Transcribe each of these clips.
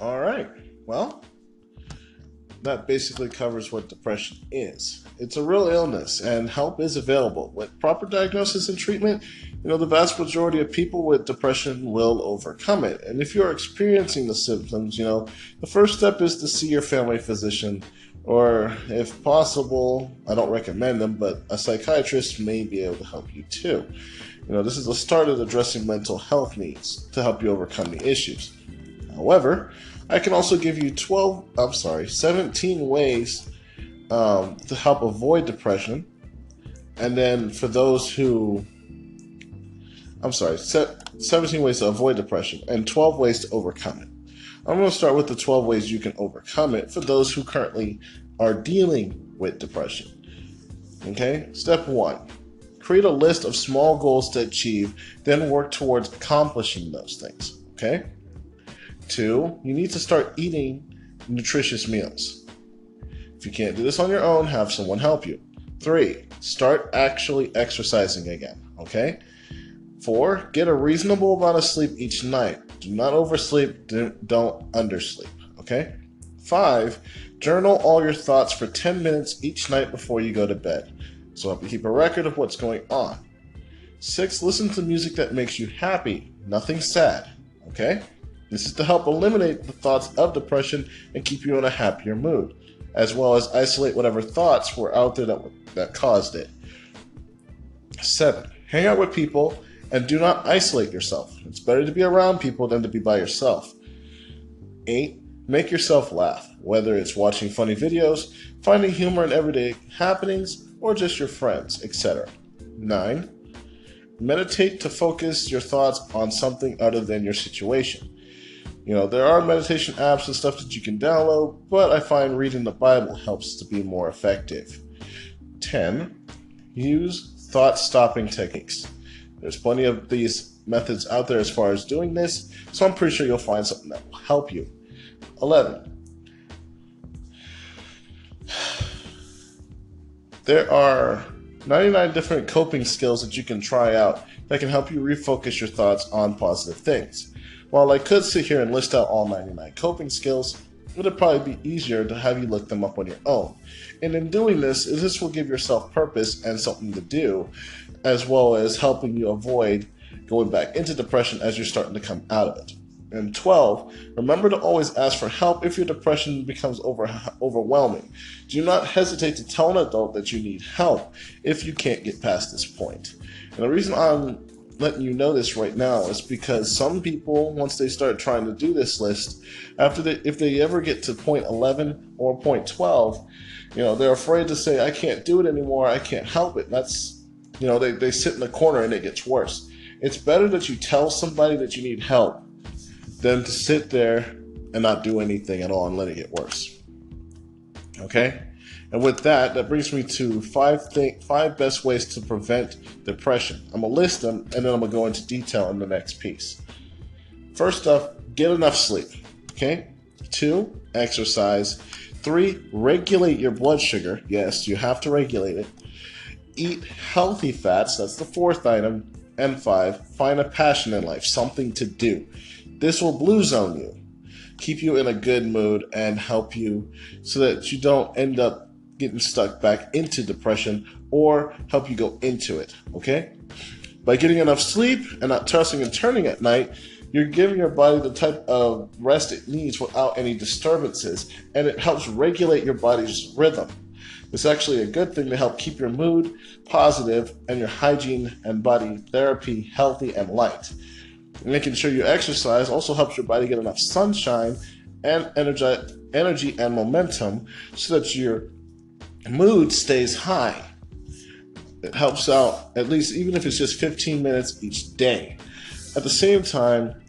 All right. Well, that basically covers what depression is. It's a real illness, and help is available. With proper diagnosis and treatment, the vast majority of people with depression will overcome it. And if you're experiencing the symptoms, the first step is to see your family physician, or if possible, I don't recommend them, but a psychiatrist may be able to help you too. This is the start of addressing mental health needs to help you overcome the issues. However, I can also give you 17 ways to help avoid depression. And then for those who, 17 ways to avoid depression and 12 ways to overcome it. I'm going to start with the 12 ways you can overcome it for those who currently are dealing with depression. Okay, step 1. Create a list of small goals to achieve, then work towards accomplishing those things. Okay? 2, you need to start eating nutritious meals. If you can't do this on your own, have someone help you. 3, start actually exercising again. Okay? 4, get a reasonable amount of sleep each night. Do not oversleep, don't undersleep. Okay? 5, journal all your thoughts for 10 minutes each night before you go to bed. So help you keep a record of what's going on. 6, listen to music that makes you happy, nothing sad. Okay? This is to help eliminate the thoughts of depression and keep you in a happier mood, as well as isolate whatever thoughts were out there that caused it. 7, hang out with people and do not isolate yourself. It's better to be around people than to be by yourself. 8, make yourself laugh, whether it's watching funny videos, finding humor in everyday happenings, or just your friends, etc. 9, meditate to focus your thoughts on something other than your situation. There are meditation apps and stuff that you can download, but I find reading the Bible helps to be more effective. 10, use thought-stopping techniques. There's plenty of these methods out there as far as doing this, so I'm pretty sure you'll find something that will help you. 11, there are 99 different coping skills that you can try out that can help you refocus your thoughts on positive things. While I could sit here and list out all 99 coping skills, it would probably be easier to have you look them up on your own. And in doing this will give yourself purpose and something to do, as well as helping you avoid going back into depression as you're starting to come out of it. And 12, remember to always ask for help if your depression becomes overwhelming. Do not hesitate to tell an adult that you need help if you can't get past this point. And the reason I'm letting you know this right now is because some people, once they start trying to do this list, if they ever get to point 11 or point 12, they're afraid to say, I can't do it anymore, I can't help it. And that's, they sit in the corner and it gets worse. It's better that you tell somebody that you need help than to sit there and not do anything at all and let it get worse. Okay? And with that brings me to five best ways to prevent depression. I'm going to list them, and then I'm going to go into detail in the next piece. First off, get enough sleep. Okay? 2, exercise. 3, regulate your blood sugar. Yes, you have to regulate it. Eat healthy fats. That's the 4th item. And 5, find a passion in life, something to do. This will blue zone you, keep you in a good mood, and help you so that you don't end up getting stuck back into depression or help you go into it, okay? By getting enough sleep and not tossing and turning at night, you're giving your body the type of rest it needs without any disturbances, and it helps regulate your body's rhythm. It's actually a good thing to help keep your mood positive and your hygiene and body therapy healthy and light. Making sure you exercise also helps your body get enough sunshine and energy and momentum so that your mood stays high. It helps out, at least even if it's just 15 minutes each day. At the same time,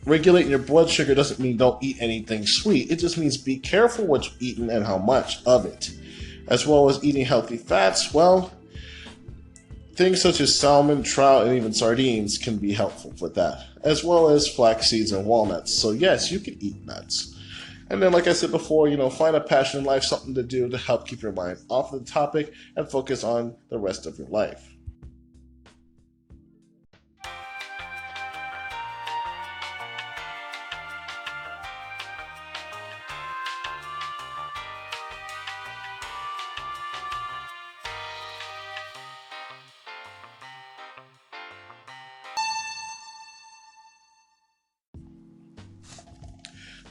regulating your blood sugar doesn't mean don't eat anything sweet. It just means be careful what you're eating and how much of it. As well as eating healthy fats, well, things such as salmon, trout, and even sardines can be helpful with that, as well as flax seeds and walnuts. So yes, you can eat nuts. And then, like I said before, find a passion in life, something to do to help keep your mind off of the topic and focus on the rest of your life.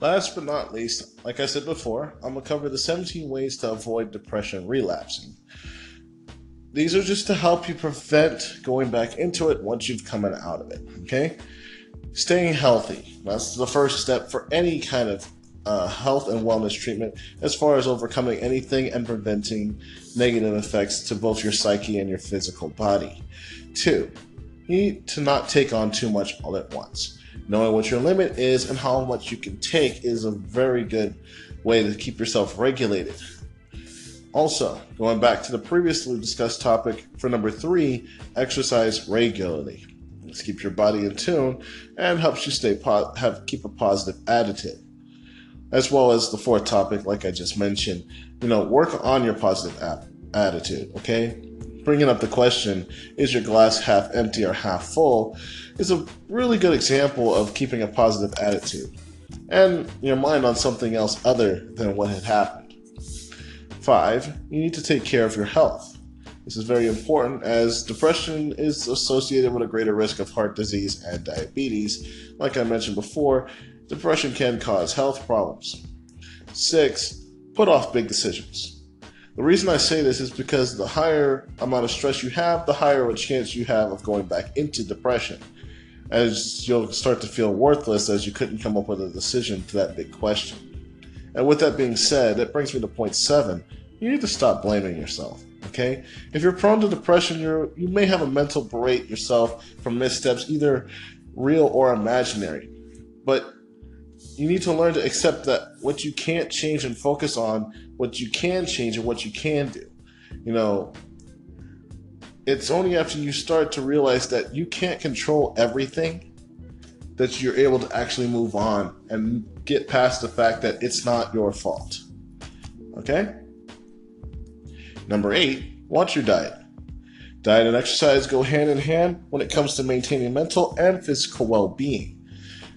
Last but not least, like I said before, I'm going to cover the 17 ways to avoid depression relapsing. These are just to help you prevent going back into it once you've come out of it, okay? Staying healthy. That's the first step for any kind of health and wellness treatment as far as overcoming anything and preventing negative effects to both your psyche and your physical body. 2, you need to not take on too much all at once. Knowing what your limit is and how much you can take is a very good way to keep yourself regulated. Also, going back to the previously discussed topic for number 3, exercise regularly. This keeps your body in tune and helps you keep a positive attitude. As well as the 4th topic, like I just mentioned, work on your positive attitude, okay? Bringing up the question, is your glass half empty or half full, is a really good example of keeping a positive attitude and your mind on something else other than what had happened. 5, you need to take care of your health. This is very important as depression is associated with a greater risk of heart disease and diabetes. Like I mentioned before, depression can cause health problems. 6, put off big decisions. The reason I say this is because the higher amount of stress you have, the higher a chance you have of going back into depression, as you'll start to feel worthless as you couldn't come up with a decision to that big question. And with that being said, that brings me to point 7. You need to stop blaming yourself, okay? If you're prone to depression, you may have a mental berate yourself for missteps, either real or imaginary. But you need to learn to accept that what you can't change and focus on what you can change and what you can do. It's only after you start to realize that you can't control everything that you're able to actually move on and get past the fact that it's not your fault. Okay? Number 8, watch your diet. Diet and exercise go hand in hand when it comes to maintaining mental and physical well-being,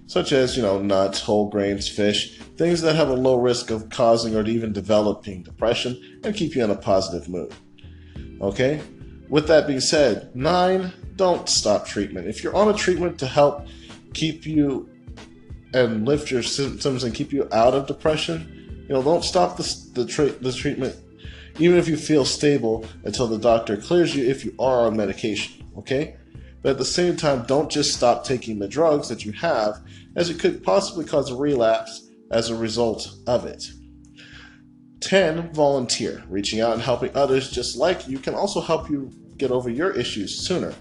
such as, nuts, whole grains, fish, things that have a low risk of causing or even developing depression and keep you in a positive mood. Okay? With that being said, 9, don't stop treatment. If you're on a treatment to help keep you and lift your symptoms and keep you out of depression, don't stop the treatment even if you feel stable until the doctor clears you if you are on medication, okay? But at the same time, don't just stop taking the drugs that you have, as it could possibly cause a relapse as a result of it. 10, volunteer. Reaching out and helping others just like you can also help you get over your issues sooner.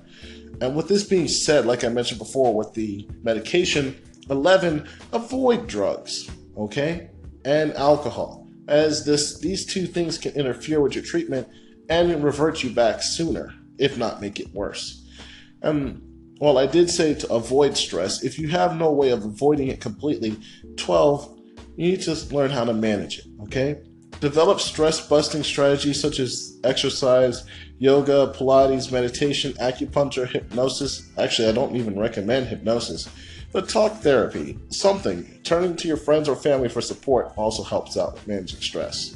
And with this being said, like I mentioned before with the medication, 11, avoid drugs, okay, and alcohol, as these 2 things can interfere with your treatment and revert you back sooner, if not make it worse. While I did say to avoid stress, if you have no way of avoiding it completely, 12, you need to learn how to manage it, okay? Develop stress-busting strategies such as exercise, yoga, Pilates, meditation, acupuncture, hypnosis. Actually, I don't even recommend hypnosis. But talk therapy, something. Turning to your friends or family for support also helps out with managing stress.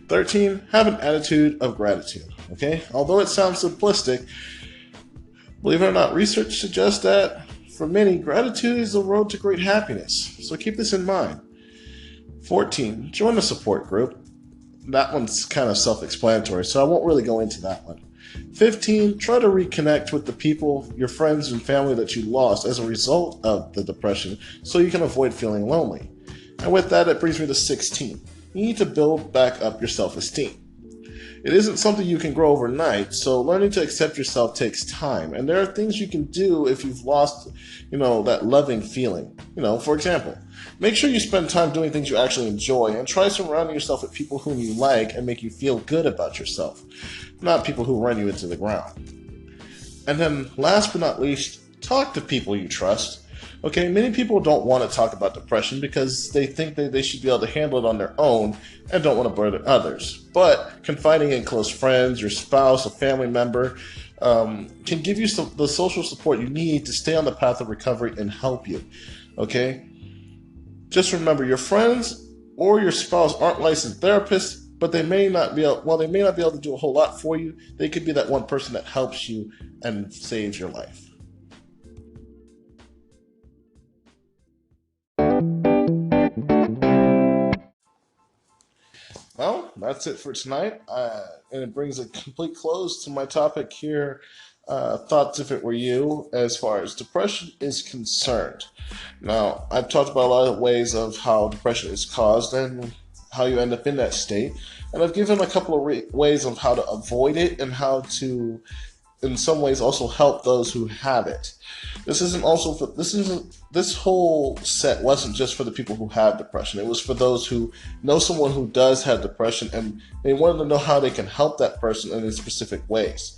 13, have an attitude of gratitude, okay? Although it sounds simplistic, believe it or not, research suggests that for many, gratitude is the road to great happiness. So keep this in mind. 14, join a support group. That one's kind of self-explanatory, so I won't really go into that one. 15, try to reconnect with the people, your friends and family that you lost as a result of the depression so you can avoid feeling lonely. And with that, it brings me to 16. You need to build back up your self-esteem. It isn't something you can grow overnight, so learning to accept yourself takes time. And there are things you can do if you've lost, that loving feeling. For example, make sure you spend time doing things you actually enjoy and try surrounding yourself with people whom you like and make you feel good about yourself, not people who run you into the ground. And then last but not least, talk to people you trust. Okay, many people don't want to talk about depression because they think that they should be able to handle it on their own and don't want to burden others. But confiding in close friends, your spouse, a family member, can give you the social support you need to stay on the path of recovery and help you. Okay? Just remember, your friends or your spouse aren't licensed therapists, but they may not be able to do a whole lot for you. They could be that one person that helps you and saves your life. that's it for tonight. And it brings a complete close to my topic here. Thoughts if it were you, as far as depression is concerned. Now, I've talked about a lot of ways of how depression is caused and how you end up in that state. And I've given a couple of ways of how to avoid it and how to, in some ways, also help those who have it. This whole set wasn't just for the people who have depression. It was for those who know someone who does have depression and they wanted to know how they can help that person in specific ways.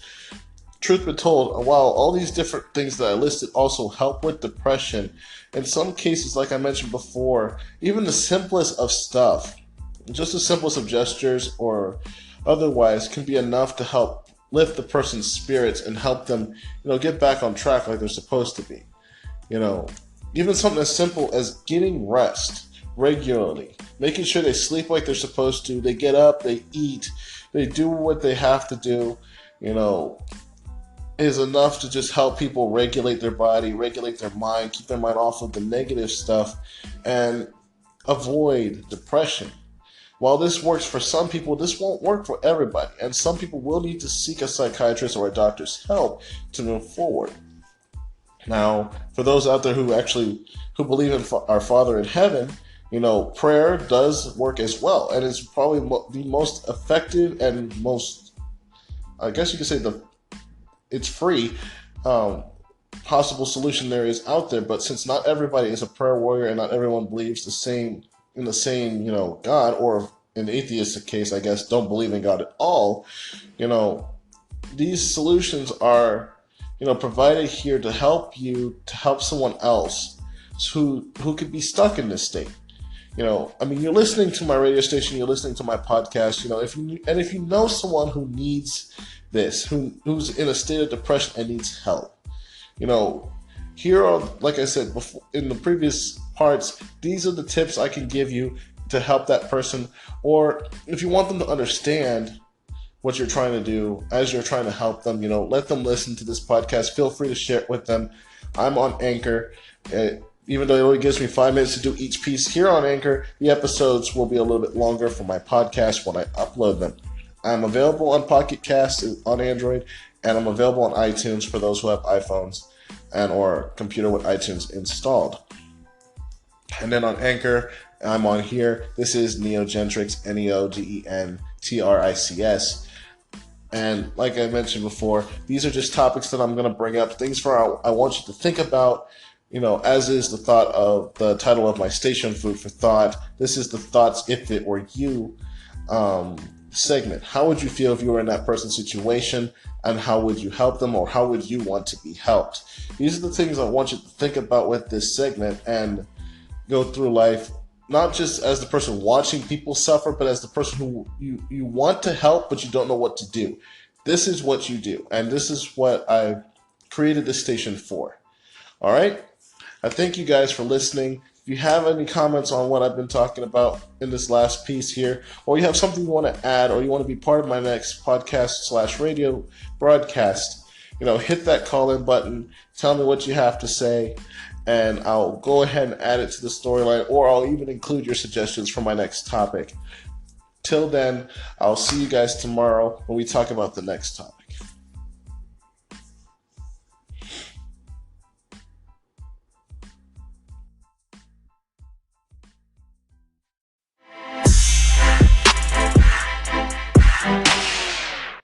Truth be told, while all these different things that I listed also help with depression, in some cases, like I mentioned before, even the simplest of stuff, just the simplest of gestures or otherwise, can be enough to help lift the person's spirits and help them, get back on track like they're supposed to be. Even something as simple as getting rest regularly, making sure they sleep like they're supposed to, they get up, they eat, they do what they have to do, is enough to just help people regulate their body, regulate their mind, keep their mind off of the negative stuff, and avoid depression. While this works for some people, this won't work for everybody, and some people will need to seek a psychiatrist or a doctor's help to move forward. Now, for those out there who believe in our Father in heaven, prayer does work as well, and it's probably the most effective and most, I guess you could say, it's free possible solution there is out there. But since not everybody is a prayer warrior and not everyone believes in the same God, or in the atheistic case, I guess, don't believe in God at all, these solutions are provided here to help you, to help someone else who could be stuck in this state. You're listening to my radio station, you're listening to my podcast, if you know someone who needs this, who's in a state of depression and needs help, here are, like I said before in the previous parts, these are the tips I can give you to help that person. Or if you want them to understand what you're trying to do as you're trying to help them, let them listen to this podcast. Feel free to share it with them. I'm on Anchor. Even though it only gives me 5 minutes to do each piece here on Anchor, the episodes will be a little bit longer for my podcast when I upload them. I'm available on Pocket Cast on Android, and I'm available on iTunes for those who have iPhones and or computer with iTunes installed. And then on Anchor, I'm on here. This is Neogentrix, Neogentrics. And like I mentioned before, these are just topics that I'm going to bring up, things I want you to think about, as is the thought of the title of my station, Food for Thought. This is the Thoughts If It Were You segment. How would you feel if you were in that person's situation, and how would you help them, or how would you want to be helped? These are the things I want you to think about with this segment and go through life, not just as the person watching people suffer, but as the person who you want to help, but you don't know what to do. This is what you do, and this is what I created this station for. All right? I thank you guys for listening. If you have any comments on what I've been talking about in this last piece here, or you have something you want to add, or you want to be part of my next podcast/radio broadcast, hit that call-in button, tell me what you have to say, and I'll go ahead and add it to the storyline, or I'll even include your suggestions for my next topic. Till then, I'll see you guys tomorrow when we talk about the next topic.